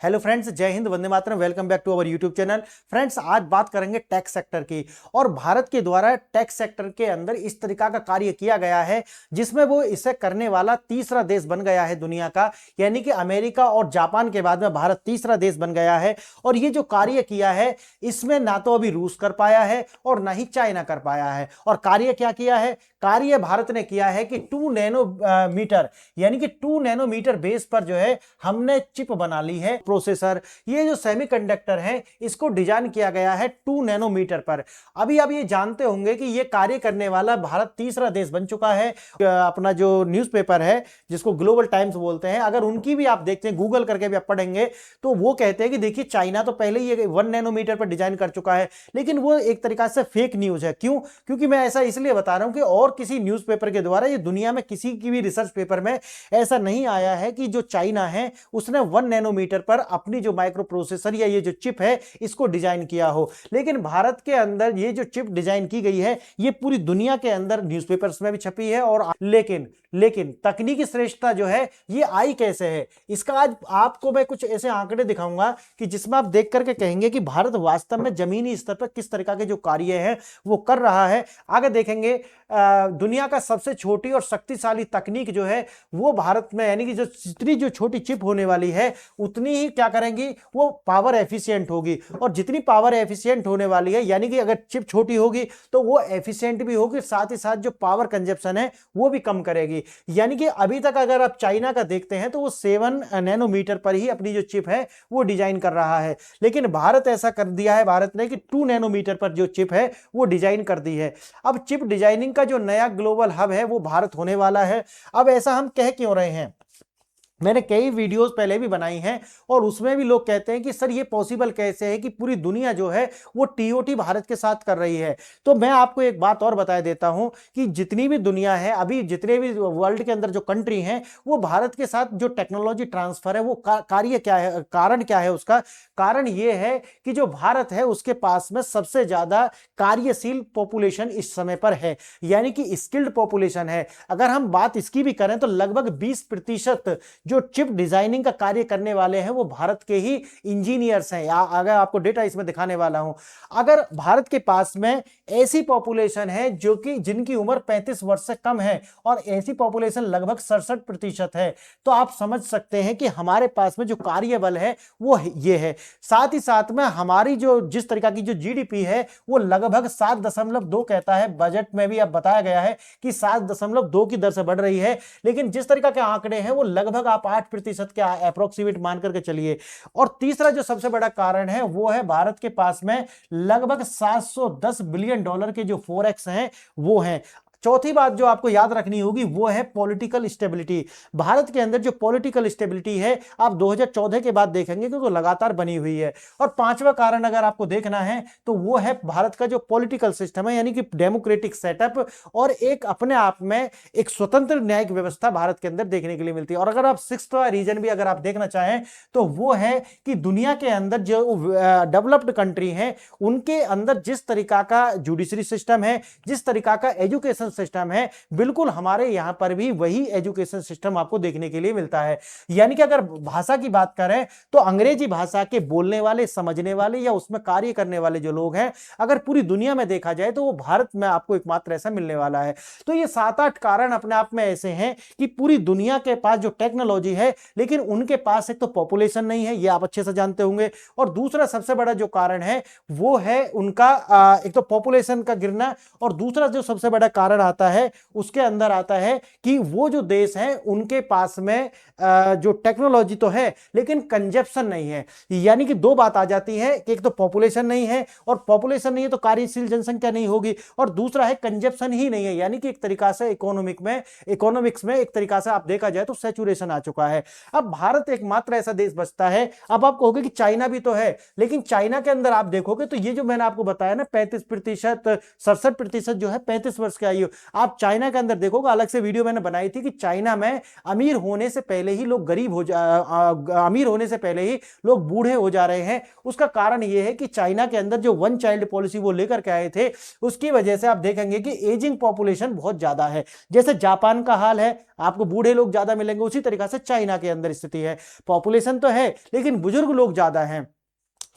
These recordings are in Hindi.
हेलो फ्रेंड्स, जय हिंद, वंदे मातरम। Welcome back to our YouTube channel. Friends, आज बात करेंगे टैक्स सेक्टर की। और भारत के द्वारा टैक्स सेक्टर के अंदर इस तरीका का कार्य किया गया है जिसमें वो इसे करने वाला तीसरा देश बन गया है दुनिया का। यानी कि अमेरिका और जापान के बाद में भारत तीसरा देश बन गया है। और ये जो कार्य किया है इसमें ना तो अभी रूस कर पाया है और ना ही चाइना कर पाया है। और कार्य क्या किया है? कार्य भारत ने किया है कि 2 नैनोमीटर यानी कि 2 नैनोमीटर बेस पर जो है हमने चिप बना ली है, प्रोसेसर। ये जो सेमीकंडक्टर है इसको डिजाइन किया गया है 2 नैनोमीटर पर। अभी आप ये जानते होंगे कि ये कार्य करने वाला भारत तीसरा देश बन चुका है। अपना जो न्यूज़पेपर है जिसको ग्लोबल टाइम्स बोलते हैं, अगर उनकी भी आप देखते हैं, गूगल करके भी आप पढ़ेंगे तो वो कहते हैं कि देखिए चाइना तो पहले ही 1 नैनोमीटर पर डिजाइन कर चुका है। लेकिन वो एक तरीका से फेक न्यूज है। क्यों? क्योंकि मैं ऐसा इसलिए बता रहा हूं कि और किसी न्यूज़पेपर के द्वारा ये दुनिया में किसी की भी रिसर्च पेपर में ऐसा नहीं आया है कि जो चाइना है उसने 1 नैनोमीटर पर अपनी जो माइक्रो प्रोसेसर या ये जो चिप है इसको डिजाइन किया हो। लेकिन भारत के अंदर ये जो चिप डिजाइन की गई है ये पूरी दुनिया के अंदर न्यूज़पेपर्स में भी छपी है। और लेकिन तकनीकी श्रेष्ठता जो है ये आई कैसे है, इसका आज आपको मैं कुछ ऐसे आंकड़े दिखाऊंगा कि जिसमें आप देख करके कहेंगे कि भारत वास्तव में जमीनी स्तर पर किस तरह के जो कार्य है वो कर रहा है। आगे देखेंगे दुनिया का सबसे छोटी और शक्तिशाली तकनीक जो है वो भारत में, यानी कि जो जितनी जो छोटी चिप होने वाली है उतनी ही क्या करेंगी, वो पावर एफिशिएंट होगी। और जितनी पावर एफिशिएंट होने वाली है, यानी कि अगर चिप छोटी होगी तो वो एफिशिएंट भी होगी, साथ ही साथ जो पावर कंजप्शन है वो भी कम करेगी। यानी कि अभी तक अगर आप चाइना का देखते हैं तो वो 7 नैनोमीटर पर ही अपनी जो चिप है वो डिजाइन कर रहा है। लेकिन भारत ऐसा कर दिया है, भारत ने, कि 2 नैनोमीटर पर जो चिप है वो डिजाइन कर दी है। अब चिप डिजाइनिंग का जो नया ग्लोबल हब है वो भारत होने वाला है। अब ऐसा हम कह क्यों रहे हैं? मैंने कई वीडियोस पहले भी बनाई हैं और उसमें भी लोग कहते हैं कि सर ये पॉसिबल कैसे है कि पूरी दुनिया जो है वो टीओटी भारत के साथ कर रही है। तो मैं आपको एक बात और बता देता हूं कि जितनी भी दुनिया है, अभी जितने भी वर्ल्ड के अंदर जो कंट्री हैं वो भारत के साथ जो टेक्नोलॉजी ट्रांसफर है वो कार्य क्या है, कारण क्या है? उसका कारण ये है कि जो भारत है उसके पास में सबसे ज्यादा कार्यशील पॉपुलेशन इस समय पर है, यानी कि स्किल्ड पॉपुलेशन है। अगर हम बात इसकी भी करें तो लगभग 20% जो चिप डिजाइनिंग का कार्य करने वाले हैं वो भारत के ही इंजीनियर्स हैं। अगर आपको डेटा इसमें दिखाने वाला हूं, अगर भारत के पास में ऐसी पॉपुलेशन है जो कि जिनकी उम्र 35 वर्ष से कम है और ऐसी पॉपुलेशन लगभग 67% है, तो आप समझ सकते हैं कि हमारे पास में जो कार्यबल है वो ये है। साथ ही साथ में हमारी जो जिस तरीका की जो जीडीपी है वो लगभग 7.2 कहता है, बजट में भी अब बताया गया है कि 7.2 की दर से बढ़ रही है। लेकिन जिस तरीका के आंकड़े हैं वो लगभग आप 8% के अप्रोक्सीमेट मान करके चलिए। और तीसरा जो सबसे बड़ा कारण है वो है भारत के पास में लगभग $710 बिलियन के जो फॉरेक्स हैं वो हैं। चौथी बात जो आपको याद रखनी होगी वो है पॉलिटिकल स्टेबिलिटी। भारत के अंदर जो पॉलिटिकल स्टेबिलिटी है आप 2014 के बाद देखेंगे कि तो लगातार बनी हुई है। और पांचवा कारण अगर आपको देखना है तो वो है भारत का जो पॉलिटिकल सिस्टम है, यानी कि डेमोक्रेटिक सेटअप और एक अपने आप में एक स्वतंत्र न्यायिक व्यवस्था भारत के अंदर देखने के लिए मिलती है। और अगर आप 6वां रीजन भी अगर आप देखना चाहें तो वो है कि दुनिया के अंदर जो डेवलप्ड कंट्री है उनके अंदर जिस तरीका का जुडिशरी सिस्टम है, जिस तरीका का एजुकेशन सिस्टम है, बिल्कुल हमारे यहां पर भी वही एजुकेशन सिस्टम आपको देखने के लिए मिलता है। यानी कि अगर भाषा की बात करें तो अंग्रेजी भाषा के बोलने वाले, समझने वाले या उसमें कार्य करने वाले जो लोग हैं, अगर पूरी दुनिया में देखा जाए तो वो भारत में आपको एकमात्र ऐसा मिलने वाला है। तो ये 7-8 कारण अपने आप में ऐसे हैं कि पूरी दुनिया के पास जो टेक्नोलॉजी है, लेकिन उनके पास एक तो पॉपुलेशन नहीं है, ये आप अच्छे से जानते होंगे। और दूसरा सबसे बड़ा जो कारण है वो है उनका एक तो पॉपुलेशन का गिरना, और दूसरा जो सबसे बड़ा कारण आता है उसके अंदर आता है कि वो जो देश हैं उनके पास में जो टेक्नोलॉजी तो है लेकिन कंजप्शन नहीं है। यानी कि दो बात आ जाती है कि एक तो पॉपुलेशन नहीं है, और पॉपुलेशन नहीं है तो कार्यशील जनसंख्या नहीं होगी, और दूसरा है कंजप्शन ही नहीं है। यानी कि एक तरीका से इकोनॉमिक्स में एक तरीका से आप देखा जाए तो सैचुरेशन आ चुका है। अब भारत एकमात्र ऐसा देश बचता है। अब आप कहोगे कि चाइना भी तो है, लेकिन चाइना के अंदर आप देखोगे तो ये जो मैंने आपको बताया ना 35%, 67% जो है 35 वर्ष की आयु हो। आप चाइना के अंदर देखोगे, अलग से वीडियो मैंने बनाई थी कि चाइना में अमीर होने से पहले ही लोग अमीर होने से पहले ही लोग बूढ़े हो जा रहे हैं। उसका कारण यह है कि चाइना के अंदर जो वन चाइल्ड पॉलिसी वो लेकर के आए थे, उसकी वजह से आप देखेंगे कि एजिंग पॉपुलेशन बहुत ज्यादा है। जैसे जापान का हाल है, आपको बूढ़े लोग ज्यादा मिलेंगे, उसी तरीके से चाइना के अंदर स्थिति है। पॉपुलेशन तो है लेकिन बुजुर्ग लोग ज्यादा हैं।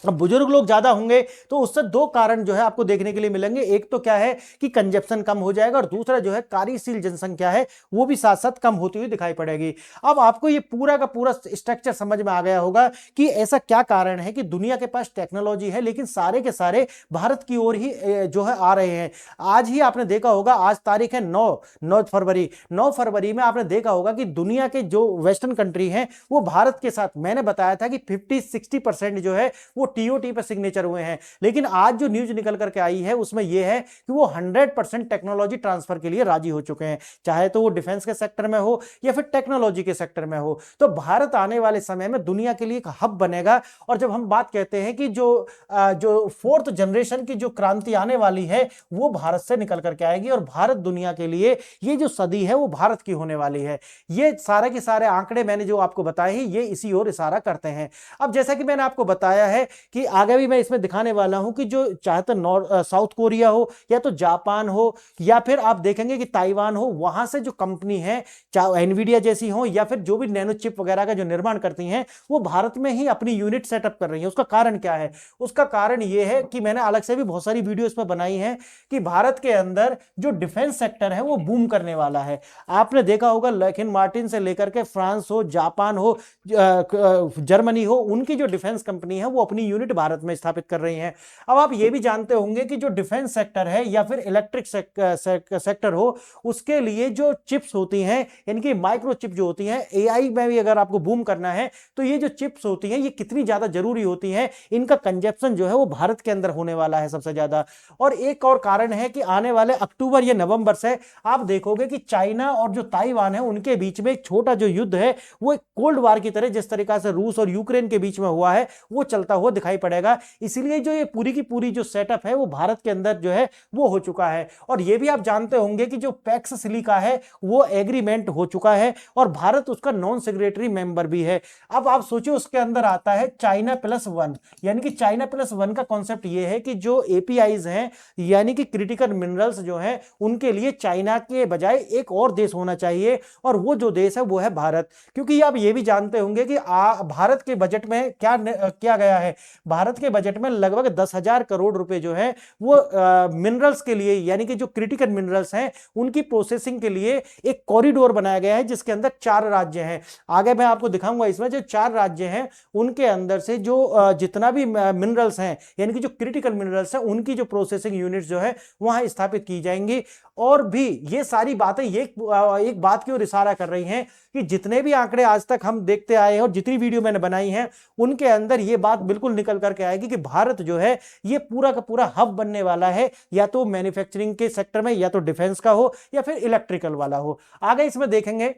अब बुजुर्ग लोग ज्यादा होंगे तो उससे दो कारण जो है आपको देखने के लिए मिलेंगे। एक तो क्या है कि कंजप्शन कम हो जाएगा, और दूसरा जो है कार्यशील जनसंख्या है वो भी साथ साथ कम होती हुई दिखाई पड़ेगी। अब आपको ये पूरा का पूरा स्ट्रक्चर समझ में आ गया होगा कि ऐसा क्या कारण है कि दुनिया के पास टेक्नोलॉजी है लेकिन सारे के सारे भारत की ओर ही जो है आ रहे हैं। आज ही आपने देखा होगा, आज तारीख है 9 फरवरी। 9 फरवरी में आपने देखा होगा कि दुनिया के जो वेस्टर्न कंट्री हैं वो भारत के साथ, मैंने बताया था कि 50-60% जो है वो टीओटी पे सिग्नेचर हुए हैं। लेकिन आज जो न्यूज निकल करके आई है उसमें यह है कि वो 100% टेक्नोलॉजी ट्रांसफर के लिए राजी हो चुके हैं, चाहे तो वो डिफेंस के सेक्टर में हो या फिर टेक्नोलॉजी के सेक्टर में हो। तो भारत आने वाले समय में दुनिया के लिए एक हब बनेगा। और जब हम बात कहते हैं कि जो 4th जनरेशन की जो क्रांति आने वाली है वो भारत से निकल करके आएगी, और भारत दुनिया के लिए ये जो सदी है वो भारत की होने वाली है। ये सारे के सारे आंकड़े मैंने जो आपको बताए हैं ये इसी ओर इशारा करते हैं। अब जैसा कि मैंने आपको बताया है कि आगे भी मैं इसमें दिखाने वाला हूं कि जो चाहे तो साउथ कोरिया हो या तो जापान हो या फिर आप देखेंगे कि ताइवान हो, वहां से जो कंपनी है चाहे एनवीडिया जैसी हो या फिर जो भी नैनो चिप वगैरह का जो निर्माण करती हैं वो भारत में ही अपनी यूनिट सेटअप कर रही है। उसका कारण क्या है? उसका कारण यह है कि मैंने अलग से भी बहुत सारी वीडियो इस पर बनाई है कि भारत के अंदर जो डिफेंस सेक्टर है वो बूम करने वाला है। आपने देखा होगा लॉकहीड मार्टिन से लेकर के फ्रांस हो, जापान हो, जर्मनी हो, उनकी जो डिफेंस कंपनी है वो अपनी यूनिट भारत में स्थापित कर रही हैं। अब आप ये भी जानते होंगे कि जो डिफेंस सेक्टर है या फिर इलेक्ट्रिक सेक्टर हो, उसके लिए जो चिप्स होती हैं यानी कि माइक्रो चिप जो होती हैं, एआई में भी अगर आपको बूम करना है तो ये जो चिप्स होती हैं ये कितनी ज्यादा जरूरी होती हैं, इनका कंजप्शन जो है वो भारत के अंदर होने वाला है सबसे ज्यादा। और एक और कारण है कि आने वाले अक्टूबर या नवंबर से आप देखोगे कि चाइना और जो ताइवान है उनके बीच में एक छोटा जो युद्ध है वो एक कोल्ड वार की तरह, जिस तरीका से रूस और यूक्रेन के बीच में हुआ है, वो चलता हुआ दिखाई पड़ेगा। इसीलिए जो ये पूरी की पूरी जो सेटअप है वो भारत के अंदर जो है वो हो चुका है। और ये भी आप जानते होंगे कि जो पैक्स सिलिका है वो एग्रीमेंट हो चुका है और भारत उसका नॉन सिग्नेटरी मेंबर भी है। अब आप सोचिए उसके अंदर आता है चाइना +1, यानी कि चाइना +1 का कॉन्सेप्ट ये है कि जो एपीआईज हैं यानी कि क्रिटिकल मिनरल्स जो हैं उनके लिए चाइना के बजाय एक और देश होना चाहिए, और वो जो देश है वो है भारत। क्योंकि आप ये भी जानते होंगे कि भारत के बजट में क्या किया गया है। भारत के बजट में लगभग 10,000 करोड़ रुपए जो है वो मिनरल्स के लिए यानी कि जो क्रिटिकल मिनरल्स हैं उनकी प्रोसेसिंग के लिए एक कॉरिडोर बनाया गया है जिसके अंदर 4 राज्य हैं। आगे मैं आपको दिखाऊंगा इसमें जो 4 राज्य हैं उनके अंदर से जो जितना भी मिनरल्स हैं यानी कि जो क्रिटिकल मिनरल्स हैं उनकी जो प्रोसेसिंग यूनिट जो है वहां स्थापित की जाएंगी। और भी ये सारी बातें एक बात की ओर इशारा कर रही हैं कि जितने भी आंकड़े आज तक हम देखते आए हैं और जितनी वीडियो मैंने बनाई है उनके अंदर ये बात बिल्कुल निकल करके आएगी कि भारत जो है ये पूरा का पूरा हब बनने वाला है, या तो मैन्युफैक्चरिंग के सेक्टर में, या तो डिफेंस का हो, या फिर इलेक्ट्रिकल वाला हो। आगे इसमें देखेंगे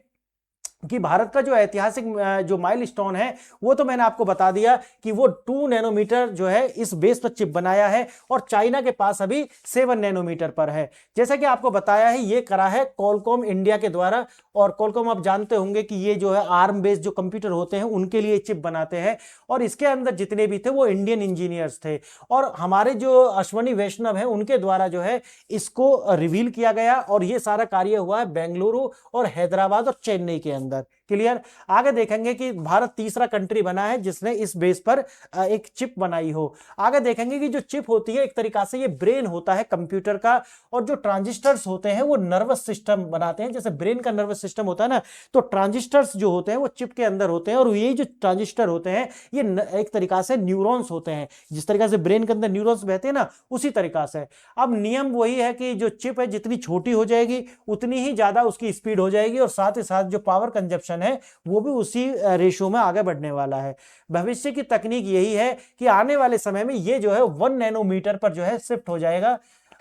कि भारत का जो ऐतिहासिक जो माइलस्टोन है वो तो मैंने आपको बता दिया कि वो 2 नैनोमीटर जो है इस बेस पर चिप बनाया है, और चाइना के पास अभी 7 नैनोमीटर पर है। जैसा कि आपको बताया है ये करा है कॉलकॉम इंडिया के द्वारा, और कॉलकॉम आप जानते होंगे कि ये जो है आर्म बेस्ड जो कंप्यूटर होते हैं उनके लिए चिप बनाते हैं, और इसके अंदर जितने भी थे वो इंडियन इंजीनियर्स थे। और हमारे जो अश्वनी वैष्णव है उनके द्वारा जो है इसको रिवील किया गया, और ये सारा कार्य हुआ है बेंगलुरु और हैदराबाद और चेन्नई के अंदर। क्लियर? आगे देखेंगे कि भारत तीसरा कंट्री बना है जिसने इस बेस पर एक चिप बनाई हो। आगे देखेंगे कि जो चिप होती है एक तरीका से ये ब्रेन होता है कंप्यूटर का, और जो ट्रांजिस्टर्स होते हैं वो नर्वस सिस्टम बनाते हैं। जैसे ब्रेन का नर्वस सिस्टम होता है ना, तो ट्रांजिस्टर्स जो होते हैं वो चिप के अंदर होते हैं, और ये जो ट्रांजिस्टर होते हैं ये एक तरीका से न्यूरॉन्स होते हैं। जिस तरीका से ब्रेन के अंदर न्यूरॉन्स बहते हैं ना, उसी तरीका से। अब नियम वही है कि जो चिप है जितनी छोटी हो जाएगी उतनी ही ज्यादा उसकी स्पीड हो जाएगी, और साथ ही साथ जो पावर कंजप्शन है वो भी उसी रेशियो में आगे बढ़ने वाला है। भविष्य की तकनीक यही है कि आने वाले समय में ये जो है 1 नैनोमीटर पर जो है शिफ्ट हो जाएगा।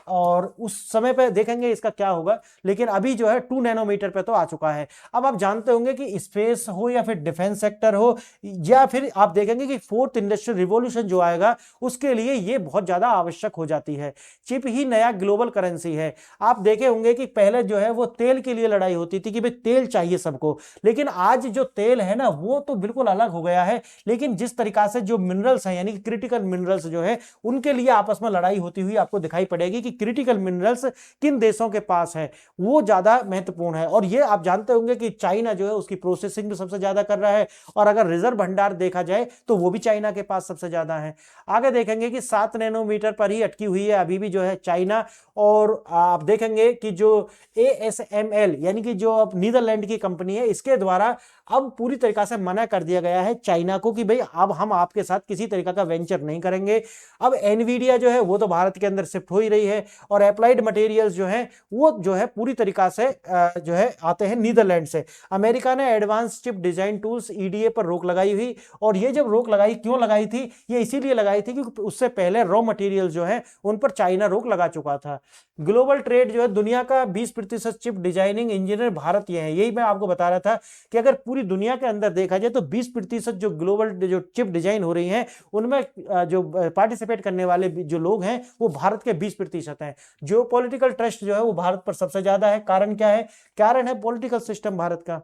और उस समय पे देखेंगे इसका क्या होगा, लेकिन अभी जो है 2 नैनोमीटर पे तो आ चुका है। अब आप जानते होंगे कि स्पेस हो या फिर डिफेंस सेक्टर हो, या फिर आप देखेंगे कि फोर्थ इंडस्ट्रियल रिवॉल्यूशन जो आएगा उसके लिए ये बहुत ज्यादा आवश्यक हो जाती है। चिप ही नया ग्लोबल करेंसी है। आप देखे होंगे कि पहले जो है वो तेल के लिए लड़ाई होती थी कि भाई तेल चाहिए सबको, लेकिन आज जो तेल है ना वो तो बिल्कुल अलग हो गया है। लेकिन जिस तरीका से जो मिनरल्स हैं यानी कि क्रिटिकल मिनरल्स जो है उनके लिए आपस में लड़ाई होती हुई आपको दिखाई पड़ेगी कि क्रिटिकल मिनरल्स किन देशों के पास है, वो ज्यादा महत्वपूर्ण है। और ये आप जानते होंगे कि चाइना जो है उसकी प्रोसेसिंग भी सबसे ज्यादा कर रहा है, और अगर रिजर्व भंडार देखा जाए तो वो भी चाइना के पास सबसे ज्यादा है। आगे देखेंगे कि 7 नैनोमीटर पर ही अटकी हुई है अभी भी जो है चाइना। और आप देखेंगे कि जो ASML यानी कि जो अब नीदरलैंड की कंपनी है, इसके द्वारा अब पूरी तरीका से मना कर दिया गया है चाइना को कि भाई अब हम आपके साथ किसी तरीका का वेंचर नहीं करेंगे। अब एनवीडिया जो है वो तो भारत के अंदर शिफ्ट हो ही रही है, और अप्लाइड मटेरियल्स जो है वो जो है पूरी तरीका से जो है आते हैं नीदरलैंड से। अमेरिका ने advance chip design tools EDA पर रोक लगाई हुई, और ये जब रोक लगाई क्यों लगाई थी, ये इसीलिए लगाई थी कि उससे पहले रॉ मटेरियल जो है उन पर चाइना रोक लगा चुका था। ग्लोबल ट्रेड जो है दुनिया का 20% चिप डिजाइनिंग इंजीनियर भारत ये है। यही मैं आपको बता रहा था कि अगर पूरी दुनिया के अंदर देखा जाए तो 20% जो ग्लोबल जो चिप डिजाइन हो रही है उनमें जो पार्टिसिपेट करने वाले जो लोग हैं वो भारत के 20% हैं। जियो पॉलिटिकल ट्रस्ट जो है वो भारत पर सबसे ज्यादा है। कारण क्या है? कारण है पॉलिटिकल सिस्टम भारत का।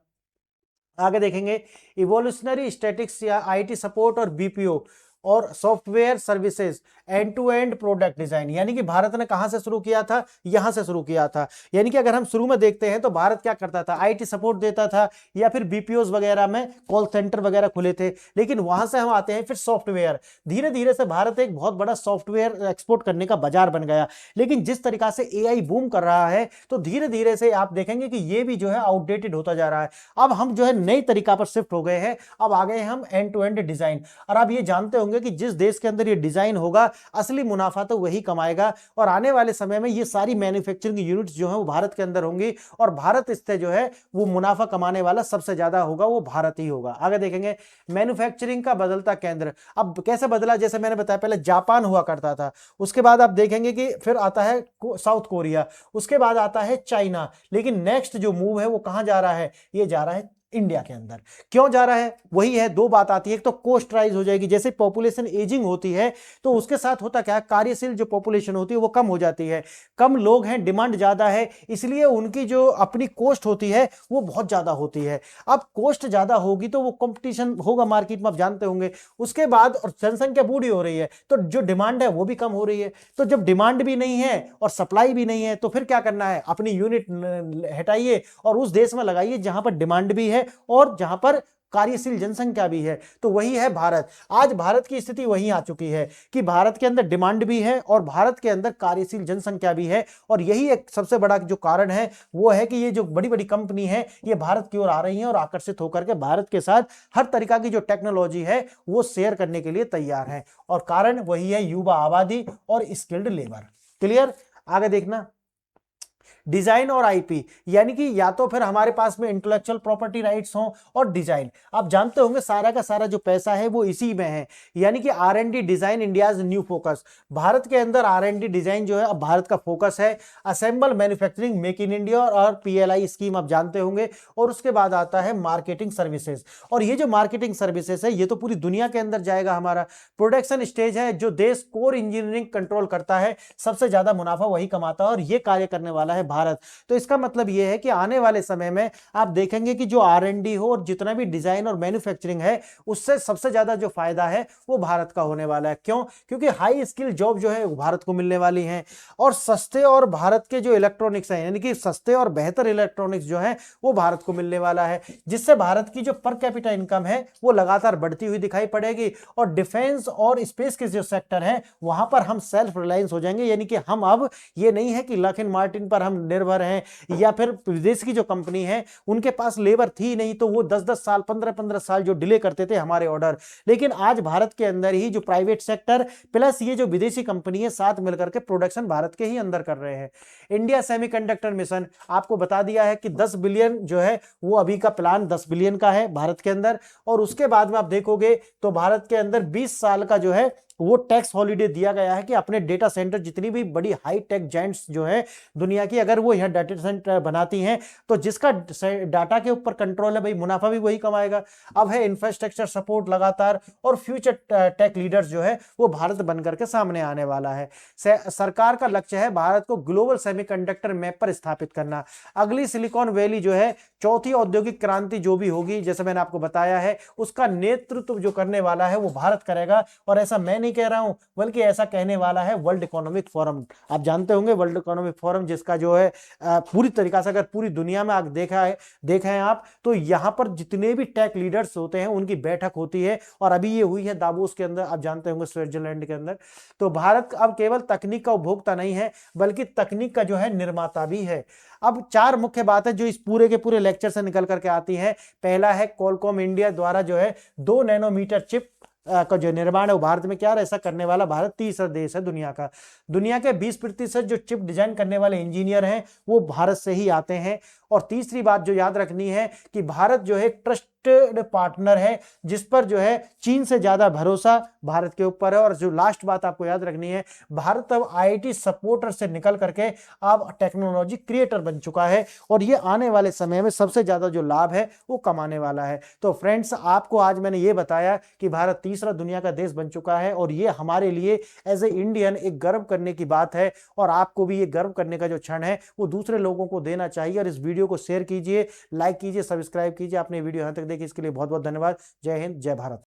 आगे देखेंगे इवोल्यूशनरी स्टैटिक्स या IT सपोर्ट और BPO और software services end to end product design, यानी कि भारत ने कहां से शुरू किया था? यहां से शुरू किया था। यानी कि अगर हम शुरू में देखते हैं तो भारत क्या करता था? IT सपोर्ट देता था, या फिर BPOs वगैरह में कॉल सेंटर वगैरह खुले थे। लेकिन वहां से हम आते हैं फिर सॉफ्टवेयर। धीरे धीरे से भारत एक बहुत बड़ा सॉफ्टवेयर एक्सपोर्ट करने का बाजार बन गया। लेकिन जिस तरीका से AI बूम कर रहा है तो धीरे धीरे से आप देखेंगे कि ये भी जो है आउटडेटेड होता जा रहा है। अब हम जो है नई तरीका पर शिफ्ट हो गए हैं। अब आ गए हम एंड टू एंड डिजाइन। और आप ये जानते होंगे कि जिस देश के अंदर ये डिजाइन होगा असली मुनाफा तो वही कमाएगा। और आने वाले समय में ये सारी मैन्युफैक्चरिंग यूनिट्स जो है वो भारत के अंदर होंगी, और भारत इससे जो है वो मुनाफा कमाने वाला सबसे ज्यादा होगा वो भारत ही होगा। आगे देखेंगे मैन्युफैक्चरिंग का बदलता केंद्र। अब कैसे बदला? जैसे मैंने बताया पहले जापान हुआ करता था, उसके बाद आप देखेंगे कि फिर आता है साउथ कोरिया, उसके बाद आता है चाइना। लेकिन नेक्स्ट जो मूव है वो कहां जा रहा है? ये जा रहा है इंडिया के अंदर। क्यों जा रहा है? वही है, दो बात आती है। एक तो कोस्ट राइज हो जाएगी, जैसे पॉपुलेशन एजिंग होती है तो उसके साथ होता क्या है, कार्यशील जो पॉपुलेशन होती है वो कम हो जाती है। कम लोग हैं, डिमांड ज्यादा है, इसलिए उनकी जो अपनी कोस्ट होती है वो बहुत ज्यादा होती है। अब कोस्ट ज्यादा होगी तो वो कंपटीशन होगा मार्केट में, आप जानते होंगे। उसके बाद और जनसंख्या बूढ़ी हो रही है तो जो डिमांड है वो भी कम हो रही है। तो जब डिमांड भी नहीं है और सप्लाई भी नहीं है तो फिर क्या करना है? अपनी यूनिट हटाइए और उस देश में लगाइए जहां पर डिमांड भी है और जहां पर कार्यशील जनसंख्या भी है। तो वही है भारत। आज भारत की स्थिति वही आ चुकी है कि भारत के अंदर डिमांड भी है और भारत के अंदर कार्यशील जनसंख्या भी है। और यही एक सबसे बड़ा जो कारण है वो है कि ये जो बड़ी बड़ी कंपनी है ये भारत की ओर आ रही हैं और आकर्षित होकर के भारत के साथ हर तरीका की जो टेक्नोलॉजी है वो शेयर करने के लिए तैयार है। और कारण वही है युवा आबादी और स्किल्ड लेबर। क्लियर? आगे देखना डिजाइन और IP, यानी कि या तो फिर हमारे पास में इंटेलेक्चुअल प्रॉपर्टी राइट्स हों और डिजाइन। आप जानते होंगे सारा का सारा जो पैसा है वो इसी में है। यानी कि R&D design India's new focus. Bharat के अंदर R&D डिजाइन जो है अब भारत का फोकस है। Assemble manufacturing make in India और PLI स्कीम आप जानते होंगे। और उसके बाद आता है मार्केटिंग सर्विसेज। और ये जो मार्केटिंग सर्विसेज है ये तो पूरी दुनिया के अंदर जाएगा। हमारा प्रोडक्शन स्टेज है, जो देश कोर इंजीनियरिंग कंट्रोल करता है सबसे ज्यादा मुनाफा वही कमाता है और ये कार्य करने वाला है भारत। तो इसका मतलब यह है कि आने वाले समय में आप देखेंगे कि जो R&D हो और जितना भी डिजाइन और मैन्युफैक्चरिंग है उससे सबसे ज्यादा जो फायदा है वो भारत का होने वाला है। क्यों? क्योंकि हाई स्किल जॉब जो है वो भारत को मिलने वाली हैं और सस्ते और भारत के जो इलेक्ट्रॉनिक्स हैं यानी कि सस्ते और बेहतर इलेक्ट्रॉनिक्स जो है वो भारत को मिलने वाला है, जिससे भारत की जो पर कैपिटा इनकम है वो लगातार बढ़ती हुई दिखाई पड़ेगी। और डिफेंस और स्पेस के जो सेक्टर है वहां पर हम सेल्फ रिलायंस हो जाएंगे। यानी कि हम अब ये नहीं है कि लॉकहीड मार्टिन पर हम निर्भर हैं या फिर विदेश की जो कंपनी है उनके पास लेबर थी नहीं तो वो 10-10 साल 15-15 साल जो डिले करते थे हमारे ऑर्डर। लेकिन आज भारत के अंदर ही जो प्राइवेट सेक्टर प्लस ये जो विदेशी कंपनी है साथ मिलकर के प्रोडक्शन भारत के ही अंदर कर रहे हैं। इंडिया सेमीकंडक्टर मिशन आपको बता दिया है कि 10 बिलियन जो है वो अभी का प्लान 10 बिलियन का है भारत के अंदर। और उसके बाद में आप देखोगे तो भारत के अंदर 20 साल का जो है वो टैक्स हॉलिडे दिया गया है कि अपने डेटा सेंटर, जितनी भी बड़ी हाई टेक जायंट्स जो है दुनिया की, अगर वो यहाँ डाटा सेंटर बनाती हैं तो जिसका डाटा के ऊपर कंट्रोल है भाई, मुनाफा भी वही कमाएगा। अब है इंफ्रास्ट्रक्चर सपोर्ट लगातार, और फ्यूचर टेक लीडर्स जो है वो भारत बनकर के सामने आने वाला है। सरकार का लक्ष्य है भारत को ग्लोबल सेमीकंडक्टर मैप पर स्थापित करना। अगली सिलिकॉन वैली जो है, चौथी औद्योगिक क्रांति जो भी होगी, जैसे मैंने आपको बताया है, उसका नेतृत्व जो करने वाला है वो भारत करेगा। और ऐसा मैं नहीं कह रहा हूं, बल्कि ऐसा कहने वाला है वर्ल्ड इकोनॉमिक फोरम। आप जानते होंगे वर्ल्ड इकोनॉमिक फोरम, जिसका जो है पूरी तरीका से अगर पूरी दुनिया में आप देखा है आप, तो यहां पर जितने भी टेक लीडर्स होते हैं उनकी बैठक होती है, और अभी ये हुई है दावोस के अंदर, आप जानते होंगे स्विट्जरलैंड के अंदर। तो भारत अब केवल तकनीक का उपभोक्ता नहीं है, बल्कि तकनीक का जो है निर्माता भी है। अब चार मुख्य बातें जो इस पूरे के पूरे लेक्चर से निकल करके आती हैं। पहला है कॉलकॉम इंडिया द्वारा जो है 2 नैनोमीटर चिप का जो निर्माण है वो भारत में क्या है, ऐसा करने वाला भारत तीसरा देश है दुनिया का। दुनिया के 20% जो चिप डिजाइन करने वाले इंजीनियर हैं वो भारत से ही आते हैं। और तीसरी बात जो याद रखनी है कि भारत जो है ट्रस्टेड पार्टनर है, जिस पर जो है चीन से ज्यादा भरोसा भारत के ऊपर है। और जो लास्ट बात आपको याद रखनी है, भारत अब आईटी सपोर्टर से निकल करके अब टेक्नोलॉजी क्रिएटर बन चुका है, और ये आने वाले समय में सबसे ज्यादा जो लाभ है वो कमाने वाला है। तो फ्रेंड्स, आपको आज मैंने ये बताया कि भारत तीसरा दुनिया का देश बन चुका है, और ये हमारे लिए एज ए इंडियन एक गर्व करने की बात है। और आपको भी ये गर्व करने का जो क्षण है वो दूसरे लोगों को देना चाहिए। और इस वीडियो को शेयर कीजिए, लाइक कीजिए, सब्सक्राइब कीजिए। आपने वीडियो यहां तक देखी, इसके लिए बहुत बहुत धन्यवाद। जय हिंद, जय भारत।